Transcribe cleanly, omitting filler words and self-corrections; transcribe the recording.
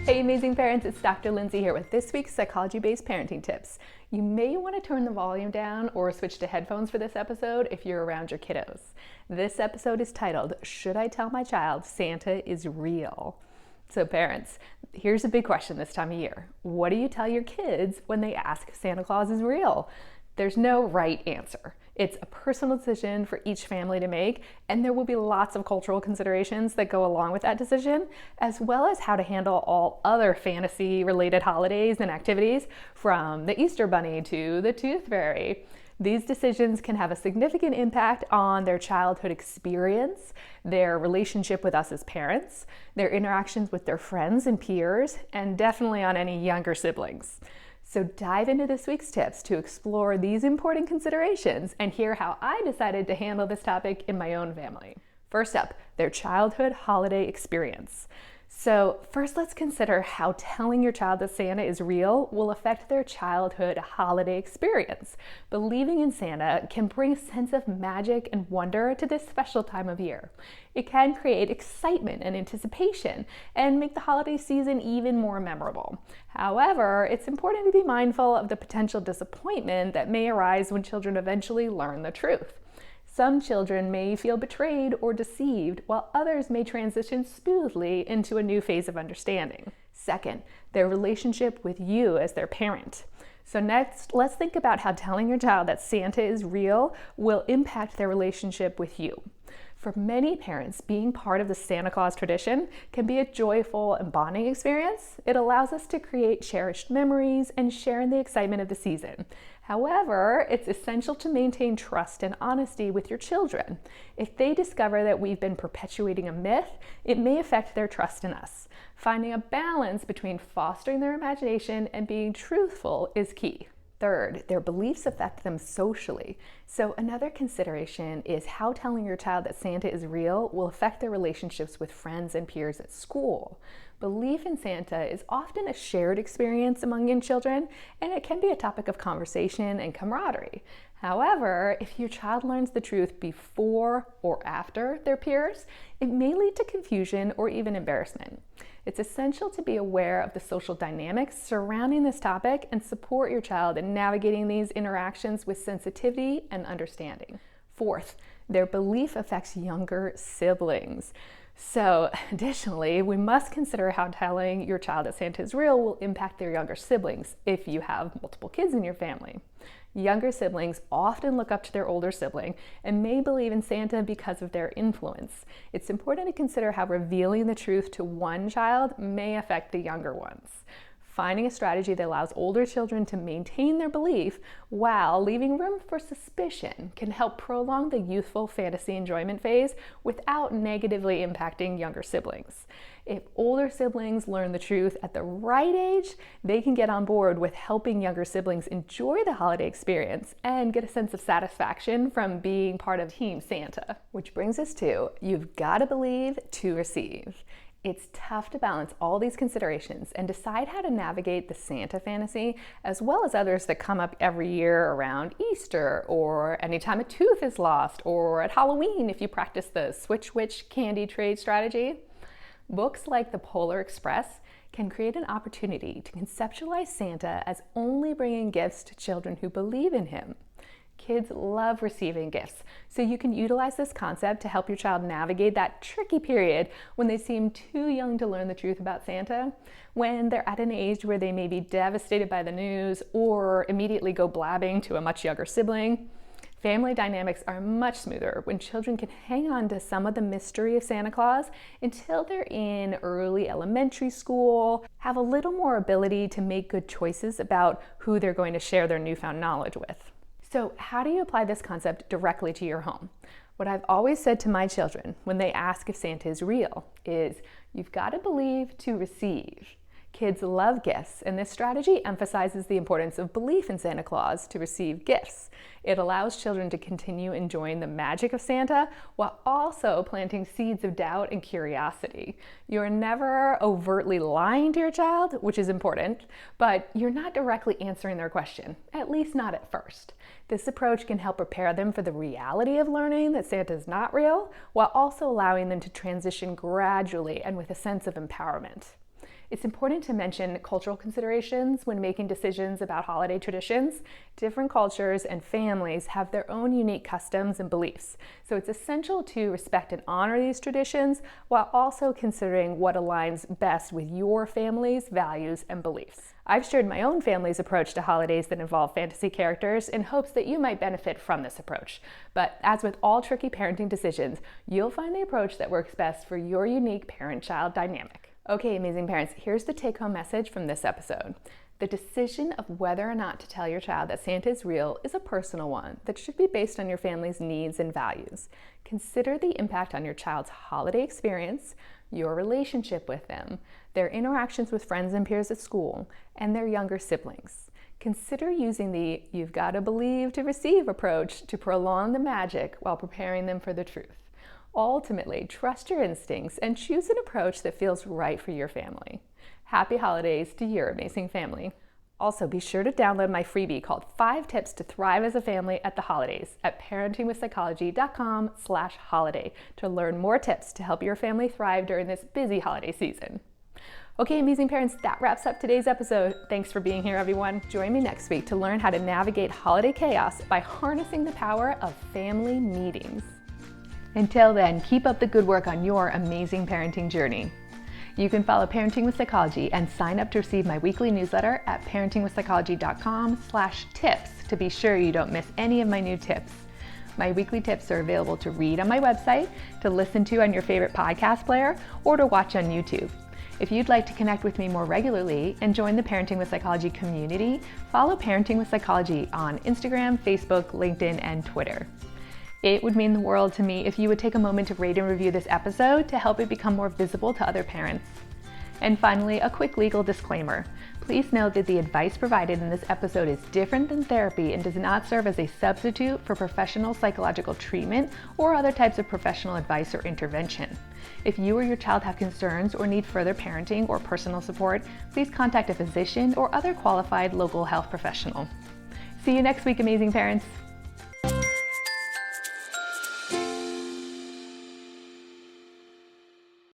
Hey amazing parents, it's Dr. Lindsay here with this week's psychology-based parenting tips. You may want to turn the volume down or switch to headphones for this episode if you're around your kiddos. This episode is titled, Should I Tell My Child Santa is Real? So parents, here's a big question this time of year. What do you tell your kids when they ask if Santa Claus is real? There's no right answer. It's a personal decision for each family to make, and there will be lots of cultural considerations that go along with that decision, as well as how to handle all other fantasy-related holidays and activities, from the Easter Bunny to the Tooth Fairy. These decisions can have a significant impact on their childhood experience, their relationship with us as parents, their interactions with their friends and peers, and definitely on any younger siblings. So dive into this week's tips to explore these important considerations and hear how I decided to handle this topic in my own family. First up, their childhood holiday experience. So first, let's consider how telling your child that Santa is real will affect their childhood holiday experience. Believing in Santa can bring a sense of magic and wonder to this special time of year. It can create excitement and anticipation and make the holiday season even more memorable. However, it's important to be mindful of the potential disappointment that may arise when children eventually learn the truth. Some children may feel betrayed or deceived, while others may transition smoothly into a new phase of understanding. Second, their relationship with you as their parent. So next, let's think about how telling your child that Santa is real will impact their relationship with you. For many parents, being part of the Santa Claus tradition can be a joyful and bonding experience. It allows us to create cherished memories and share in the excitement of the season. However, it's essential to maintain trust and honesty with your children. If they discover that we've been perpetuating a myth, it may affect their trust in us. Finding a balance between fostering their imagination and being truthful is key. Third, their beliefs affect them socially. So another consideration is how telling your child that Santa is real will affect their relationships with friends and peers at school. Belief in Santa is often a shared experience among young children, and it can be a topic of conversation and camaraderie. However, if your child learns the truth before or after their peers, it may lead to confusion or even embarrassment. It's essential to be aware of the social dynamics surrounding this topic and support your child in navigating these interactions with sensitivity and understanding. Fourth, their belief affects younger siblings. So additionally, we must consider how telling your child that Santa is real will impact their younger siblings if you have multiple kids in your family. Younger siblings often look up to their older sibling and may believe in Santa because of their influence. It's important to consider how revealing the truth to one child may affect the younger ones. Finding a strategy that allows older children to maintain their belief while leaving room for suspicion can help prolong the youthful fantasy enjoyment phase without negatively impacting younger siblings. If older siblings learn the truth at the right age, they can get on board with helping younger siblings enjoy the holiday experience and get a sense of satisfaction from being part of Team Santa. Which brings us to, you've got to believe to receive. It's tough to balance all these considerations and decide how to navigate the Santa fantasy, as well as others that come up every year around Easter, or anytime a tooth is lost, or at Halloween if you practice the Switch Witch candy trade strategy. Books like The Polar Express can create an opportunity to conceptualize Santa as only bringing gifts to children who believe in him. Kids love receiving gifts, so you can utilize this concept to help your child navigate that tricky period when they seem too young to learn the truth about Santa, when they're at an age where they may be devastated by the news or immediately go blabbing to a much younger sibling. Family dynamics are much smoother when children can hang on to some of the mystery of Santa Claus until they're in early elementary school, have a little more ability to make good choices about who they're going to share their newfound knowledge with. So how do you apply this concept directly to your home? What I've always said to my children when they ask if Santa is real is, you've got to believe to receive. Kids love gifts, and this strategy emphasizes the importance of belief in Santa Claus to receive gifts. It allows children to continue enjoying the magic of Santa while also planting seeds of doubt and curiosity. You're never overtly lying to your child, which is important, but you're not directly answering their question, at least not at first. This approach can help prepare them for the reality of learning that Santa is not real, while also allowing them to transition gradually and with a sense of empowerment. It's important to mention cultural considerations when making decisions about holiday traditions. Different cultures and families have their own unique customs and beliefs, so it's essential to respect and honor these traditions while also considering what aligns best with your family's values and beliefs. I've shared my own family's approach to holidays that involve fantasy characters in hopes that you might benefit from this approach. But as with all tricky parenting decisions, you'll find the approach that works best for your unique parent-child dynamic. Okay, amazing parents, here's the take-home message from this episode. The decision of whether or not to tell your child that Santa is real is a personal one that should be based on your family's needs and values. Consider the impact on your child's holiday experience, your relationship with them, their interactions with friends and peers at school, and their younger siblings. Consider using the "you've got to believe to receive" approach to prolong the magic while preparing them for the truth. Ultimately, trust your instincts and choose an approach that feels right for your family. Happy holidays to your amazing family. Also, be sure to download my freebie called 5 Tips to Thrive as a Family at the Holidays at parentingwithpsychology.com/holiday to learn more tips to help your family thrive during this busy holiday season. Okay, amazing parents, that wraps up today's episode. Thanks for being here, everyone. Join me next week to learn how to navigate holiday chaos by harnessing the power of family meetings. Until then, keep up the good work on your amazing parenting journey. You can follow Parenting with Psychology and sign up to receive my weekly newsletter at parentingwithpsychology.com/tips to be sure you don't miss any of my new tips. My weekly tips are available to read on my website, to listen to on your favorite podcast player, or to watch on YouTube. If you'd like to connect with me more regularly and join the Parenting with Psychology community, follow Parenting with Psychology on Instagram, Facebook, LinkedIn, and Twitter. It would mean the world to me if you would take a moment to rate and review this episode to help it become more visible to other parents. And finally, a quick legal disclaimer. Please note that the advice provided in this episode is different than therapy and does not serve as a substitute for professional psychological treatment or other types of professional advice or intervention. If you or your child have concerns or need further parenting or personal support, please contact a physician or other qualified local health professional. See you next week, amazing parents.